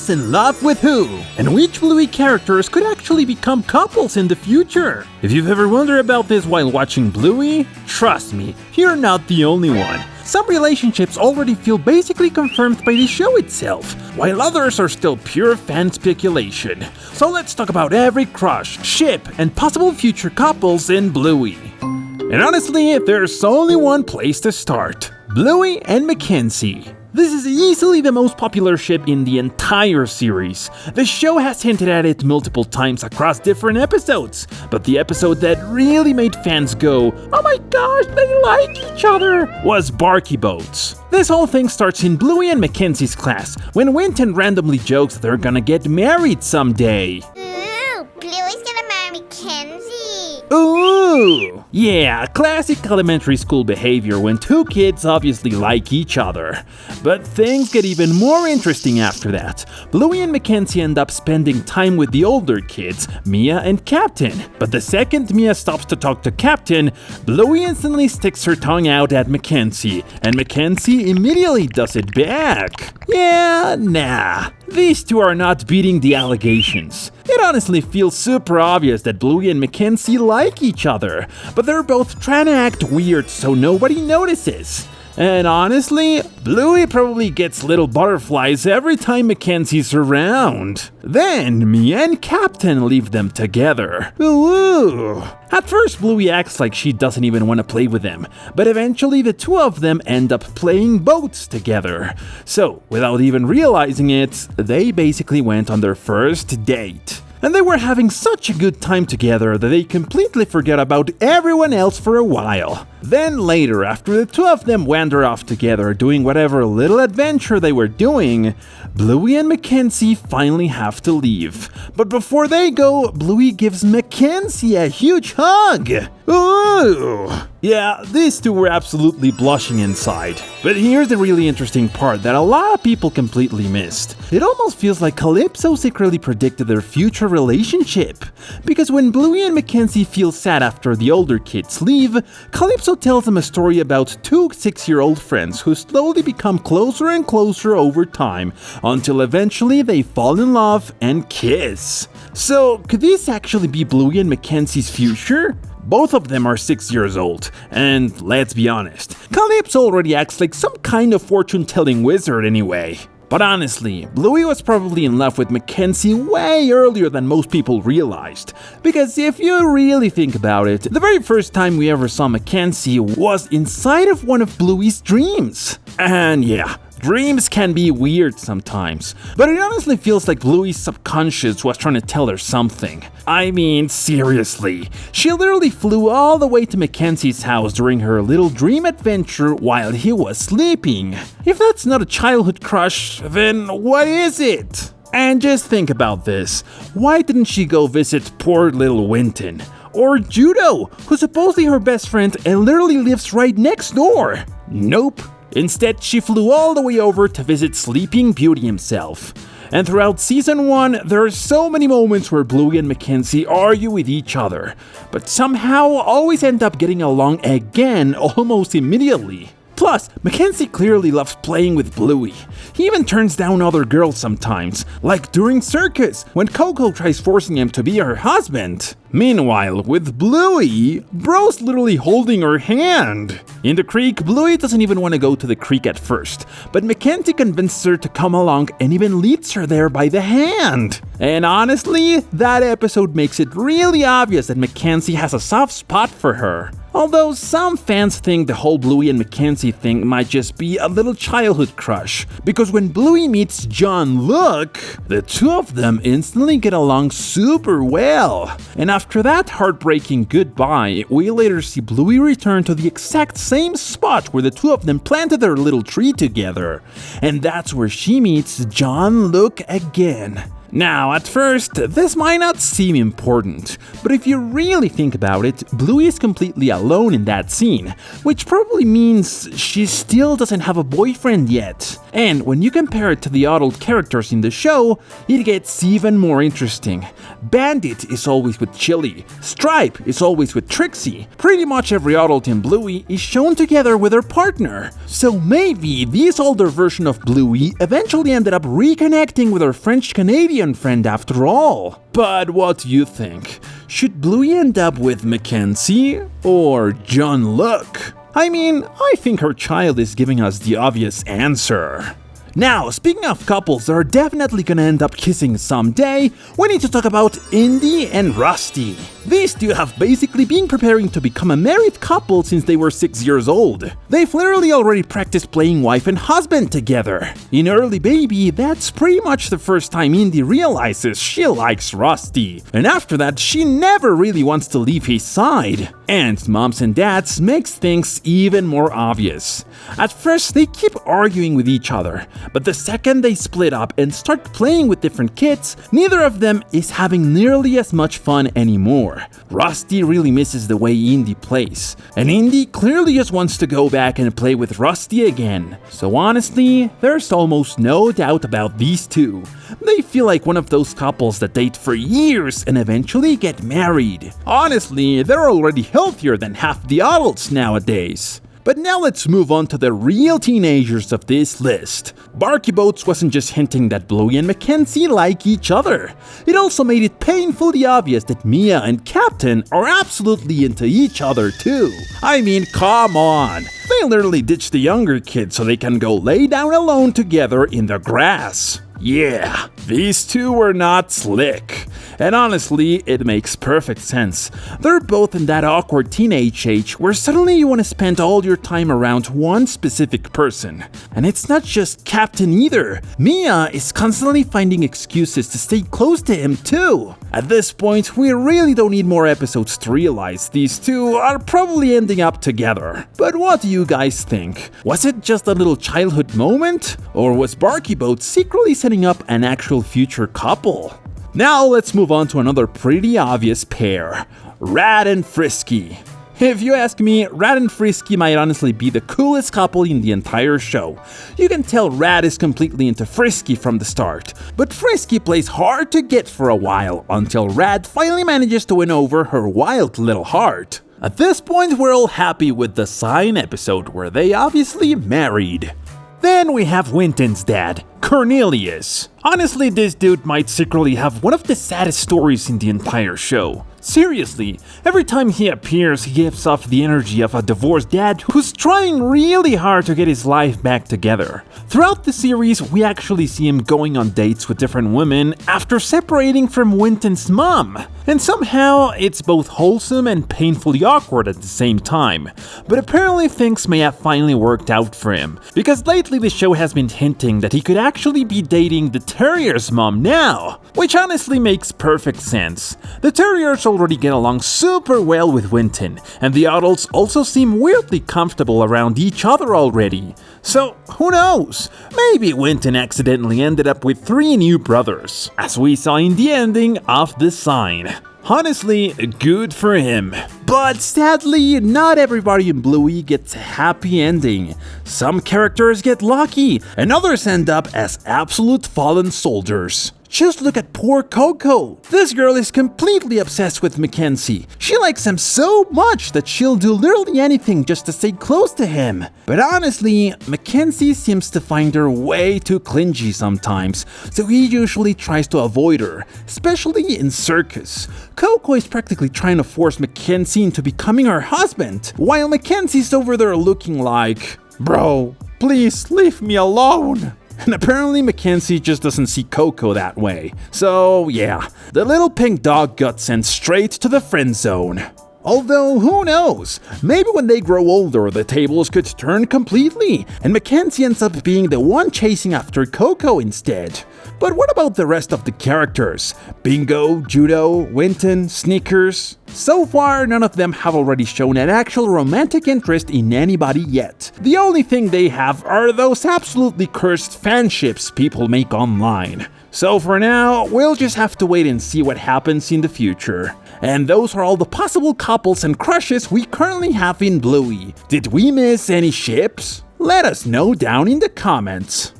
who's in love with who, and which Bluey characters could actually become couples in the future. If you've ever wondered about this while watching Bluey, trust me, you're not the only one. Some relationships already feel basically confirmed by the show itself, while others are still pure fan speculation. So let's talk about every crush, ship, and possible future couples in Bluey. And honestly, there's only one place to start: Bluey and Mackenzie. This is easily the most popular ship in the entire series. The show has hinted at it multiple times across different episodes, but the episode that really made fans go, "Oh my gosh, they like each other," was Barky Boats. This whole thing starts in Bluey and Mackenzie's class, when Winton randomly jokes that they're gonna get married someday. Ooh, Bluey's gonna marry Mackenzie. Ooh! Yeah, classic elementary school behavior when two kids obviously like each other. But things get even more interesting after that. Bluey and Mackenzie end up spending time with the older kids, Mia and Captain. But the second Mia stops to talk to Captain, Bluey instantly sticks her tongue out at Mackenzie, and Mackenzie immediately does it back. Yeah, nah. These two are not beating the allegations. It honestly feels super obvious that Bluey and Mackenzie like each other, but they're both trying to act weird so nobody notices. And honestly, Bluey probably gets little butterflies every time Mackenzie's around. Then Mia and Captain leave them together. Ooh. At first, Bluey acts like she doesn't even want to play with them, but eventually the two of them end up playing boats together. So, without even realizing it, they basically went on their first date. And they were having such a good time together that they completely forget about everyone else for a while. Then later, after the two of them wander off together doing whatever little adventure they were doing, Bluey and Mackenzie finally have to leave. But before they go, Bluey gives Mackenzie a huge hug. Ooh! Yeah, these two were absolutely blushing inside. But here's the really interesting part that a lot of people completely missed. It almost feels like Calypso secretly predicted their future relationship. Because when Bluey and Mackenzie feel sad after the older kids leave, Calypso tells them a story about two 6-year-old friends who slowly become closer and closer over time, until eventually they fall in love and kiss. So, could this actually be Bluey and Mackenzie's future? Both of them are 6 years old, and let's be honest, Calypso already acts like some kind of fortune-telling wizard anyway. But honestly, Bluey was probably in love with Mackenzie way earlier than most people realized. Because if you really think about it, the very first time we ever saw Mackenzie was inside of one of Bluey's dreams. And yeah, dreams can be weird sometimes, but it honestly feels like Bluey's subconscious was trying to tell her something. I mean, seriously, she literally flew all the way to Mackenzie's house during her little dream adventure while he was sleeping. If that's not a childhood crush, then what is it? And just think about this. Why didn't she go visit poor little Winton? Or Judo, who's supposedly her best friend and literally lives right next door? Nope. Instead, she flew all the way over to visit Sleeping Beauty himself. And throughout Season 1, there are so many moments where Bluey and Mackenzie argue with each other, but somehow always end up getting along again almost immediately. Plus, Mackenzie clearly loves playing with Bluey. He even turns down other girls sometimes, like during Circus, when Coco tries forcing him to be her husband. Meanwhile, with Bluey, bro's literally holding her hand. In the creek, Bluey doesn't even want to go to the creek at first, but Mackenzie convinces her to come along and even leads her there by the hand. And honestly, that episode makes it really obvious that Mackenzie has a soft spot for her. Although some fans think the whole Bluey and Mackenzie thing might just be a little childhood crush, because when Bluey meets John Luke, the two of them instantly get along super well. And after that heartbreaking goodbye, we later see Bluey return to the exact same spot where the two of them planted their little tree together. And that's where she meets John Luke again. Now, at first, this might not seem important, but if you really think about it, Bluey is completely alone in that scene, which probably means she still doesn't have a boyfriend yet. And when you compare it to the adult characters in the show, it gets even more interesting. Bandit is always with Chili, Stripe is always with Trixie, pretty much every adult in Bluey is shown together with her partner. So maybe this older version of Bluey eventually ended up reconnecting with her French-Canadian friend after all. But what do you think? Should Bluey end up with Mackenzie or John Luke? I mean, I think her child is giving us the obvious answer. Now, speaking of couples that are definitely gonna end up kissing someday, we need to talk about Indy and Rusty. These two have basically been preparing to become a married couple since they were 6 years old. They've literally already practiced playing wife and husband together. In Early Baby, that's pretty much the first time Indy realizes she likes Rusty, and after that, she never really wants to leave his side. And Moms and Dads makes things even more obvious. At first, they keep arguing with each other, but the second they split up and start playing with different kids, neither of them is having nearly as much fun anymore. Rusty really misses the way Indy plays, and Indy clearly just wants to go back and play with Rusty again. So honestly, there's almost no doubt about these two. They feel like one of those couples that date for years and eventually get married. Honestly, they're already healthier than half the adults nowadays. But now let's move on to the real teenagers of this list. Barky Boats wasn't just hinting that Bluey and Mackenzie like each other. It also made it painfully obvious that Mia and Captain are absolutely into each other too. I mean, come on. They literally ditched the younger kid so they can go lay down alone together in the grass. Yeah, these two were not slick. And honestly, it makes perfect sense. They're both in that awkward teenage age where suddenly you want to spend all your time around one specific person. And it's not just Captain either. Mia is constantly finding excuses to stay close to him too. At this point, we really don't need more episodes to realize these two are probably ending up together. But what do you guys think? Was it just a little childhood moment? Or was Barky Boats secretly setting up an actual future couple? Now let's move on to another pretty obvious pair, Rad and Frisky. If you ask me, Rad and Frisky might honestly be the coolest couple in the entire show. You can tell Rad is completely into Frisky from the start, but Frisky plays hard to get for a while until Rad finally manages to win over her wild little heart. At this point, we're all happy with the Sign episode where they obviously married. Then we have Winton's dad, Cornelius. Honestly, this dude might secretly have one of the saddest stories in the entire show. Seriously, every time he appears, he gives off the energy of a divorced dad who's trying really hard to get his life back together. Throughout the series, we actually see him going on dates with different women after separating from Winton's mom. And somehow, it's both wholesome and painfully awkward at the same time. But apparently things may have finally worked out for him, because lately the show has been hinting that he could actually be dating the Terrier's mom now, which honestly makes perfect sense. The Terriers already get along super well with Winton, and the adults also seem weirdly comfortable around each other already. So, who knows? Maybe Winton accidentally ended up with 3 new brothers, as we saw in the ending of The Sign. Honestly, good for him. But sadly, not everybody in Bluey gets a happy ending. Some characters get lucky, and others end up as absolute fallen soldiers. Just look at poor Coco. This girl is completely obsessed with Mackenzie. She likes him so much that she'll do literally anything just to stay close to him. But honestly, Mackenzie seems to find her way too clingy sometimes, so he usually tries to avoid her, especially in circus. Coco is practically trying to force Mackenzie into becoming her husband, while Mackenzie's over there looking like, "Bro, please leave me alone." And apparently Mackenzie just doesn't see Coco that way. So yeah, the little pink dog got sent straight to the friend zone. Although, who knows? Maybe when they grow older, the tables could turn completely, and Mackenzie ends up being the one chasing after Coco instead. But what about the rest of the characters? Bingo, Judo, Winton, Snickers? So far, none of them have already shown an actual romantic interest in anybody yet. The only thing they have are those absolutely cursed fanships people make online. So for now, we'll just have to wait and see what happens in the future. And those are all the possible couples and crushes we currently have in Bluey. Did we miss any ships? Let us know down in the comments.